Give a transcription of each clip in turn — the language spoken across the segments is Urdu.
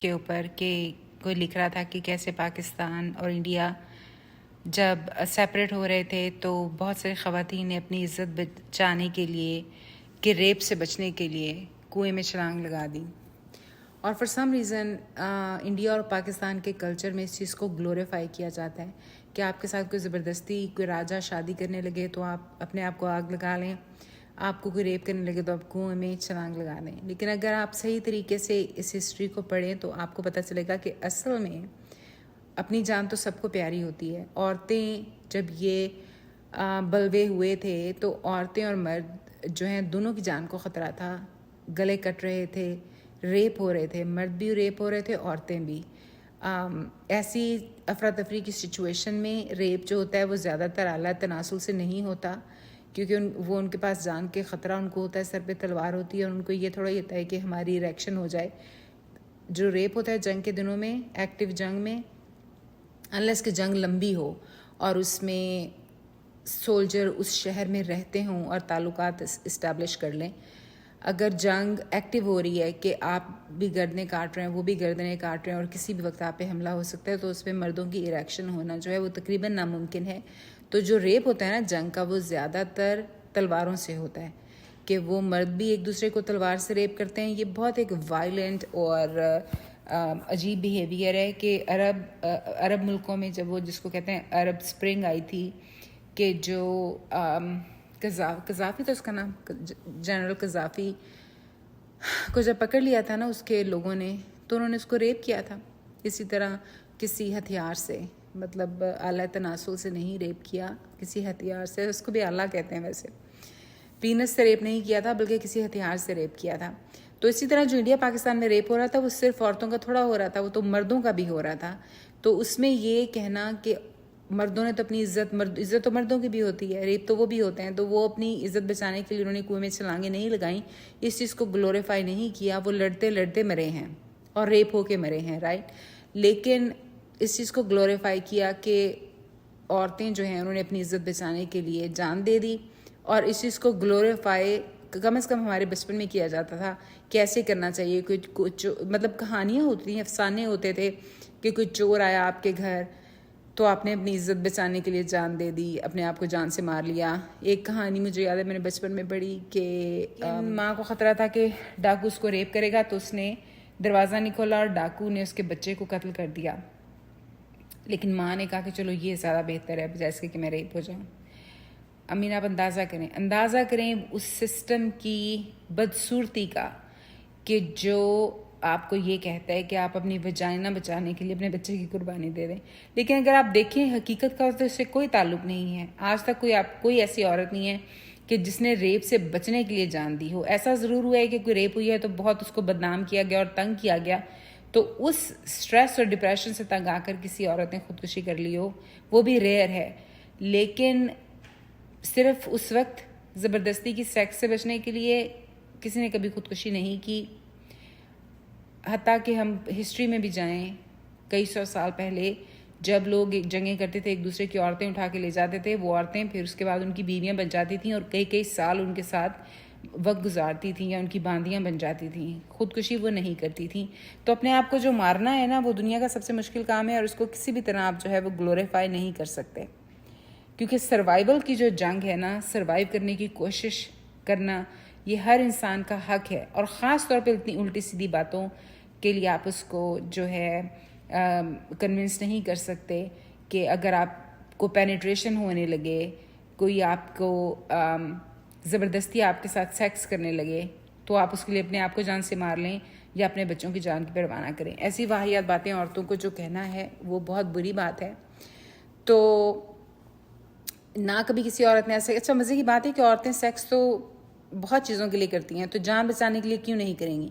کے اوپر کہ کوئی لکھ رہا تھا کہ کیسے پاکستان اور انڈیا جب سیپریٹ ہو رہے تھے تو بہت ساری خواتین نے اپنی عزت بچانے کے لیے کہ ریپ سے بچنے کے لیے کنویں میں چھلانگ لگا دی. اور فار سم ریزن انڈیا اور پاکستان کے کلچر میں اس چیز کو گلوریفائی کیا جاتا ہے کہ آپ کے ساتھ کوئی زبردستی کوئی راجہ شادی کرنے لگے تو آپ اپنے آپ کو آگ لگا لیں، آپ کو کوئی ریپ کرنے لگے تو آپ کنویں میں چھلانگ لگا دیں. لیکن اگر آپ صحیح طریقے سے اس ہسٹری کو پڑھیں تو آپ کو پتہ چلے گا کہ اصل میں اپنی جان تو سب کو پیاری ہوتی ہے. عورتیں جب یہ بلوے ہوئے تھے تو عورتیں اور مرد جو ہیں دونوں کی جان کو خطرہ تھا، گلے کٹ رہے تھے، ریپ ہو رہے تھے، مرد بھی ریپ ہو رہے تھے، عورتیں بھی. ایسی افراتفری کی سچویشن میں ریپ جو ہوتا ہے وہ زیادہ تر اعلیٰ تناسل سے نہیں ہوتا کیونکہ وہ ان کے پاس جان کے خطرہ ان کو ہوتا ہے، سر پہ تلوار ہوتی ہے اور ان کو یہ تھوڑا ہوتا ہے کہ ہماری ریئیکشن ہو جائے. جو ریپ ہوتا ہے جنگ کے دنوں میں، ایکٹیو جنگ میں، انلیس کہ جنگ لمبی ہو اور اس میں سولجر اس شہر میں رہتے ہوں اور تعلقات اسٹیبلش کر لیں، اگر جنگ ایکٹیو ہو رہی ہے کہ آپ بھی گردنیں کاٹ رہے ہیں وہ بھی گردنیں کاٹ رہے ہیں اور کسی بھی وقت آپ پہ حملہ ہو سکتا ہے تو اس پہ مردوں کی اریکشن ہونا جو ہے وہ تقریباً ناممکن ہے. تو جو ریپ ہوتا ہے نا جنگ کا وہ زیادہ تر تلواروں سے ہوتا ہے کہ وہ مرد بھی ایک دوسرے کو تلوار سے ریپ کرتے ہیں. یہ بہت ایک وائلنٹ اور عجیب بیہیویئر ہے کہ عرب ملکوں میں جب وہ جس کو کہتے ہیں عرب سپرنگ آئی تھی کہ جو قذافی تھا اس کا نام، جنرل قذافی کو جب پکڑ لیا تھا نا اس کے لوگوں نے تو انہوں نے اس کو ریپ کیا تھا اسی طرح کسی ہتھیار سے، مطلب اعلیٰ تناسل سے نہیں ریپ کیا، کسی ہتھیار سے، اس کو بھی آلہ کہتے ہیں ویسے، پینس سے ریپ نہیں کیا تھا بلکہ کسی ہتھیار سے ریپ کیا تھا. تو اسی طرح جو انڈیا پاکستان میں ریپ ہو رہا تھا وہ صرف عورتوں کا تھوڑا ہو رہا تھا، وہ تو مردوں کا بھی ہو رہا تھا. تو اس میں یہ کہنا کہ مردوں نے تو اپنی عزت تو مردوں کی بھی ہوتی ہے، ریپ تو وہ بھی ہوتے ہیں، تو وہ اپنی عزت بچانے کے لیے انہوں نے کنویں میں چھلانگیں نہیں لگائیں، اس چیز کو گلوریفائی نہیں کیا. وہ لڑتے لڑتے مرے ہیں اور ریپ ہو کے مرے ہیں، رائٹ. لیکن اس چیز کو گلوریفائی کیا کہ عورتیں جو ہیں انہوں نے اپنی عزت بچانے کے لیے جان دے دی. اور اس چیز کو گلوریفائی کم از کم ہمارے بچپن میں کیا جاتا تھا کہ ایسے کرنا چاہیے. کچھ مطلب کہانیاں ہوتی ہیں، افسانے ہوتے تھے کہ کوئی چور آیا آپ کے گھر تو آپ نے اپنی عزت بچانے کے لیے جان دے دی، اپنے آپ کو جان سے مار لیا. ایک کہانی مجھے یاد ہے میں نے بچپن میں پڑھی کہ ماں کو خطرہ تھا کہ ڈاکو اس کو ریپ کرے گا تو اس نے دروازہ نہیں کھولا اور ڈاکو نے اس کے بچے کو قتل کر دیا. لیکن ماں نے کہا کہ چلو یہ زیادہ بہتر ہے بجائے اس کے کہ میں ریپ ہو جاؤں. امین آپ اندازہ کریں اس سسٹم کی بدصورتی کا کہ جو آپ کو یہ کہتا ہے کہ آپ اپنی وجائنا بچانے کے لیے اپنے بچے کی قربانی دے دیں. لیکن اگر آپ دیکھیں حقیقت کا تو اس سے کوئی تعلق نہیں ہے. آج تک کوئی ایسی عورت نہیں ہے کہ جس نے ریپ سے بچنے کے لیے جان دی ہو. ایسا ضرور ہوا ہے کہ کوئی ریپ ہوئی ہے تو بہت اس کو بدنام کیا گیا اور تنگ کیا گیا، تو اس سٹریس اور ڈپریشن سے تنگ آ کر کسی عورت نے خودکشی کر لی ہو، وہ بھی ریئر ہے. لیکن صرف اس وقت زبردستی کی سیکس سے بچنے کے لیے کسی نے کبھی خودکشی نہیں کی. حتیٰ کہ ہم ہسٹری میں بھی جائیں کئی سو سال پہلے جب لوگ جنگیں کرتے تھے ایک دوسرے کی عورتیں اٹھا کے لے جاتے تھے، وہ عورتیں پھر اس کے بعد ان کی بیویاں بن جاتی تھیں اور کئی سال ان کے ساتھ وقت گزارتی تھیں یا ان کی باندیاں بن جاتی تھیں. خودکشی وہ نہیں کرتی تھیں. تو اپنے آپ کو جو مارنا ہے نا وہ دنیا کا سب سے مشکل کام ہے اور اس کو کسی بھی طرح آپ جو ہے وہ گلوریفائی نہیں کر سکتے کیونکہ سروائیول کی جو جنگ ہے نا، سروائیو کرنے کی کوشش کرنا یہ ہر انسان کا حق ہے. اور خاص طور پہ اتنی الٹی سیدھی باتوں کے لیے آپ اس کو جو ہے کنونس نہیں کر سکتے کہ اگر آپ کو پینیٹریشن ہونے لگے، کوئی آپ کو زبردستی آپ کے ساتھ سیکس کرنے لگے تو آپ اس کے لیے اپنے آپ کو جان سے مار لیں یا اپنے بچوں کی جان کی پرواہ نہ کریں. ایسی واحد باتیں عورتوں کو جو کہنا ہے وہ بہت بری بات ہے. تو نہ کبھی کسی عورت نے ایسے، اچھا مزے کی بات ہے کہ عورتیں سیکس تو بہت چیزوں کے لیے کرتی ہیں تو جان بچانے کے لیے کیوں نہیں کریں گی؟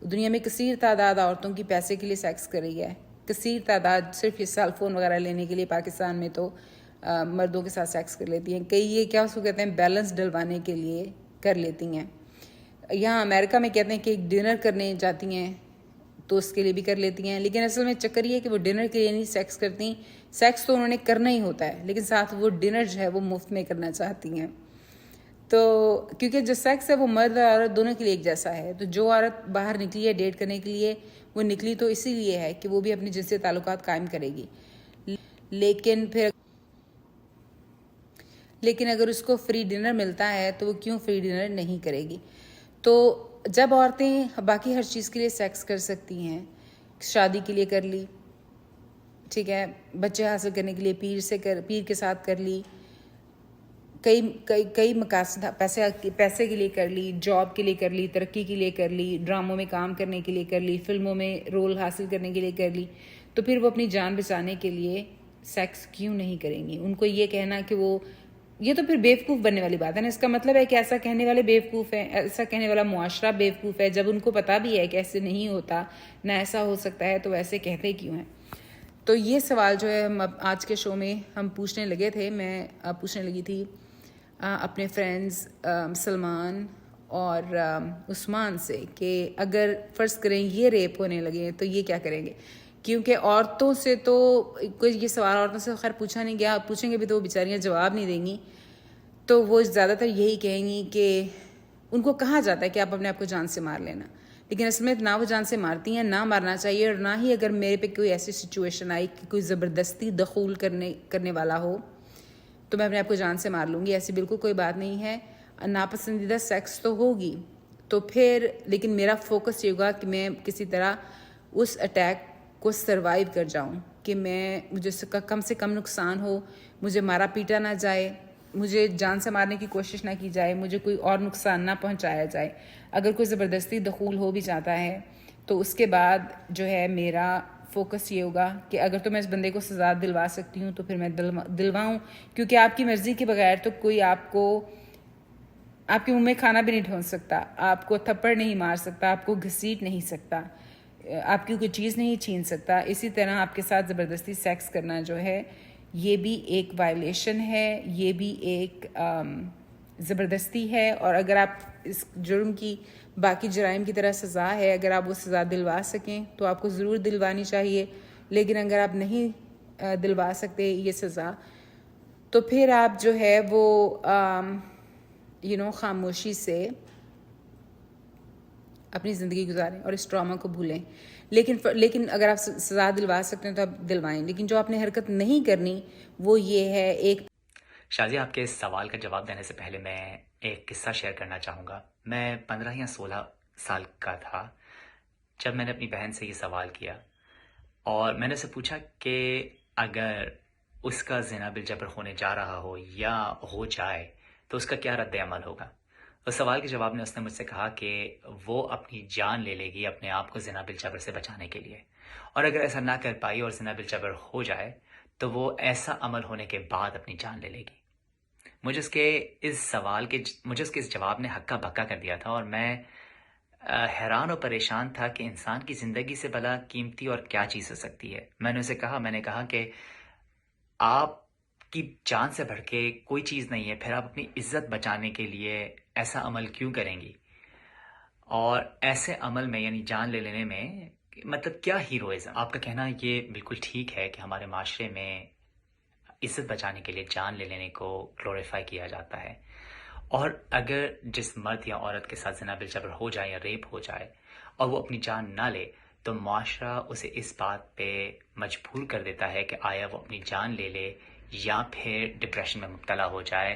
دنیا میں کثیر تعداد عورتوں کی پیسے کے لیے سیکس کر رہی ہے، کثیر تعداد صرف یہ سیل فون وغیرہ لینے کے لیے پاکستان میں تو مردوں کے ساتھ سیکس کر لیتی ہیں. کئی یہ کیا اس کو کہتے ہیں بیلنس ڈلوانے کے لیے کر لیتی ہیں. یہاں امریکہ میں کہتے ہیں کہ ایک ڈنر کرنے جاتی ہیں تو اس کے لیے بھی کر لیتی ہیں. لیکن اصل میں چکر یہ ہے کہ وہ ڈنر کے لیے نہیں سیکس کرتی، سیکس تو انہوں نے کرنا ہی ہوتا ہے لیکن ساتھ وہ ڈنر جو ہے وہ مفت میں کرنا چاہتی ہیں. تو کیونکہ جو سیکس ہے وہ مرد اور عورت دونوں کے لیے ایک جیسا ہے، تو جو عورت باہر نکلی ہے ڈیٹ کرنے کے لیے، وہ نکلی تو اسی لیے ہے کہ وہ بھی اپنے جنسی تعلقات قائم کرے گی، لیکن اگر اس کو فری ڈنر ملتا ہے تو وہ کیوں فری ڈنر نہیں کرے گی؟ تو جب عورتیں باقی ہر چیز کے لیے سیکس کر سکتی ہیں، شادی کے لیے کر لی، ٹھیک ہے، بچے حاصل کرنے کے لیے پیر کے ساتھ کر لی، کئی مقاصد پیسے کے لیے کر لی، جاب کے لیے کر لی، ترقی کے لیے کر لی، ڈراموں میں کام کرنے کے لیے کر لی، فلموں میں رول حاصل کرنے کے لیے کر لی، تو پھر وہ اپنی جان بچانے کے لیے سیکس کیوں نہیں کریں گی؟ ان کو یہ کہنا کہ وہ، یہ تو پھر بیوقوف بننے والی بات ہے نا. اس کا مطلب ہے کہ ایسا کہنے والے بیوقوف ہیں، ایسا کہنے والا معاشرہ بیوقوف ہے. جب ان کو پتہ بھی ہے کہ ایسے نہیں ہوتا، نہ ایسا ہو سکتا ہے، تو ایسے کہتے کیوں ہیں؟ تو یہ سوال جو ہے ہم آج کے شو میں ہم پوچھنے لگے تھے. میں پوچھنے لگی تھی اپنے فرینڈز سلمان اور عثمان سے کہ اگر فرض کریں یہ ریپ ہونے لگے تو یہ کیا کریں گے؟ کیونکہ عورتوں سے تو کوئی یہ سوال عورتوں سے خیر پوچھا نہیں گیا، پوچھیں گے بھی تو وہ بیچاریاں جواب نہیں دیں گی. تو وہ زیادہ تر یہی کہیں گی کہ ان کو کہا جاتا ہے کہ آپ اپنے آپ کو جان سے مار لینا، لیکن اصل میں نہ وہ جان سے مارتی ہیں، نہ مارنا چاہیے، اور نہ ہی اگر میرے پہ کوئی ایسی سچویشن آئی کہ کوئی زبردستی دخول کرنے والا ہو تو میں اپنے آپ کو جان سے مار لوں گی. ایسی بالکل کوئی بات نہیں ہے. ناپسندیدہ سیکس تو ہوگی تو پھر، لیکن میرا فوکس یہ ہوگا کہ میں کسی طرح اس اٹیک کو سروائیو کر جاؤں، کہ مجھے کم سے کم نقصان ہو، مجھے مارا پیٹا نہ جائے، مجھے جان سے مارنے کی کوشش نہ کی جائے، مجھے کوئی اور نقصان نہ پہنچایا جائے. اگر کوئی زبردستی دخول ہو بھی جاتا ہے تو اس کے بعد جو ہے میرا فوکس یہ ہوگا کہ اگر تو میں اس بندے کو سزا دلوا سکتی ہوں تو پھر میں دلواؤں، کیونکہ آپ کی مرضی کے بغیر تو کوئی آپ کے منہ میں کھانا بھی نہیں ڈھونک سکتا، آپ کو تھپڑ نہیں مار سکتا، آپ کو گھسیٹ نہیں سکتا، آپ کی کوئی چیز نہیں چھین سکتا. اسی طرح آپ کے ساتھ زبردستی سیکس کرنا جو ہے یہ بھی ایک وائلیشن ہے، یہ بھی ایک زبردستی ہے. اور اگر آپ اس جرم کی باقی جرائم کی طرح سزا ہے، اگر آپ وہ سزا دلوا سکیں تو آپ کو ضرور دلوانی چاہیے. لیکن اگر آپ نہیں دلوا سکتے یہ سزا تو پھر آپ جو ہے وہ خاموشی سے اپنی زندگی گزاریں اور اس ٹراما کو بھولیں. لیکن اگر آپ سزا دلوا سکتے ہیں تو آپ دلوائیں. لیکن جو آپ نے حرکت نہیں کرنی وہ یہ ہے. ایک شازیہ، آپ کے اس سوال کا جواب دینے سے پہلے میں ایک قصہ شیئر کرنا چاہوں گا. میں 15 یا 16 سال کا تھا جب میں نے اپنی بہن سے یہ سوال کیا، اور میں نے اسے پوچھا کہ اگر اس کا زنا بالجبر ہونے جا رہا ہو یا ہو جائے تو اس کا کیا رد عمل ہوگا. اس سوال کے جواب میں اس نے مجھ سے کہا کہ وہ اپنی جان لے لے گی اپنے آپ کو زنا بالجبر سے بچانے کے لیے، اور اگر ایسا نہ کر پائی اور زنا بالجبر ہو جائے تو وہ ایسا عمل ہونے کے بعد اپنی جان لے لے گی. مجھے اس کے اس جواب نے ہکا بکا کر دیا تھا، اور میں حیران اور پریشان تھا کہ انسان کی زندگی سے بھلا قیمتی اور کیا چیز ہو سکتی ہے. میں نے کہا کہ آپ کی جان سے بڑھ کے کوئی چیز نہیں ہے، پھر آپ اپنی عزت بچانے کے لیے ایسا عمل کیوں کریں گی؟ اور ایسے عمل میں یعنی جان لے لینے میں مطلب کیا ہیروئزم؟ آپ کا کہنا یہ بالکل ٹھیک ہے کہ ہمارے معاشرے میں عزت بچانے کے لیے جان لے لینے کو گلوریفائی کیا جاتا ہے، اور اگر جس مرد یا عورت کے ساتھ زنا بالجبر ہو جائے یا ریپ ہو جائے اور وہ اپنی جان نہ لے تو معاشرہ اسے اس بات پہ مجبور کر دیتا ہے کہ آیا وہ اپنی جان لے لے یا پھر ڈپریشن میں مبتلا ہو جائے،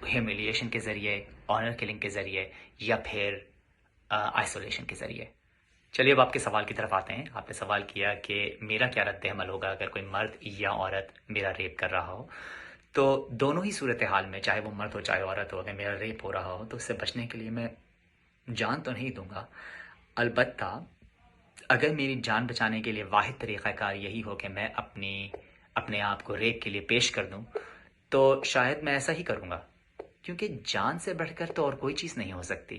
ہیومیلیشن کے ذریعے، آنر کلنگ کے ذریعے، یا پھر آئسولیشن کے ذریعے. چلیے اب آپ کے سوال کی طرف آتے ہیں. آپ نے سوال کیا کہ میرا کیا رد عمل ہوگا اگر کوئی مرد یا عورت میرا ریپ کر رہا ہو. تو دونوں ہی صورتحال میں، چاہے وہ مرد ہو چاہے عورت ہو، اگر میرا ریپ ہو رہا ہو تو اس سے بچنے کے لیے میں جان تو نہیں دوں گا. البتہ اگر میری جان بچانے کے لیے واحد طریقہ کار یہی ہو کہ میں اپنے آپ کو ریپ کے لیے پیش کر دوں تو شاید میں ایسا ہی کروں گا، کیونکہ جان سے بڑھ کر تو اور کوئی چیز نہیں ہو سکتی.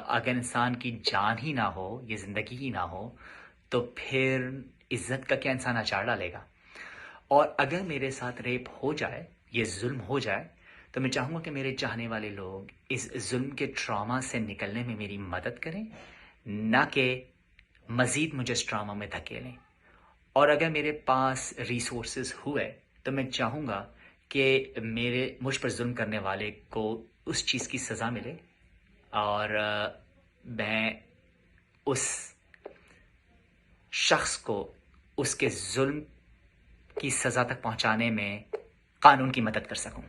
اگر انسان کی جان ہی نہ ہو، یہ زندگی ہی نہ ہو، تو پھر عزت کا کیا انسان اچار ڈالے گا؟ اور اگر میرے ساتھ ریپ ہو جائے، یہ ظلم ہو جائے، تو میں چاہوں گا کہ میرے چاہنے والے لوگ اس ظلم کے ٹراما سے نکلنے میں میری مدد کریں، نہ کہ مزید مجھے اس ٹراما میں دھکیلیں. اور اگر میرے پاس ریسورسز ہوئے تو میں چاہوں گا کہ مجھ پر ظلم کرنے والے کو اس چیز کی سزا ملے، اور میں اس شخص کو اس کے ظلم کی سزا تک پہنچانے میں قانون کی مدد کر سکوں۔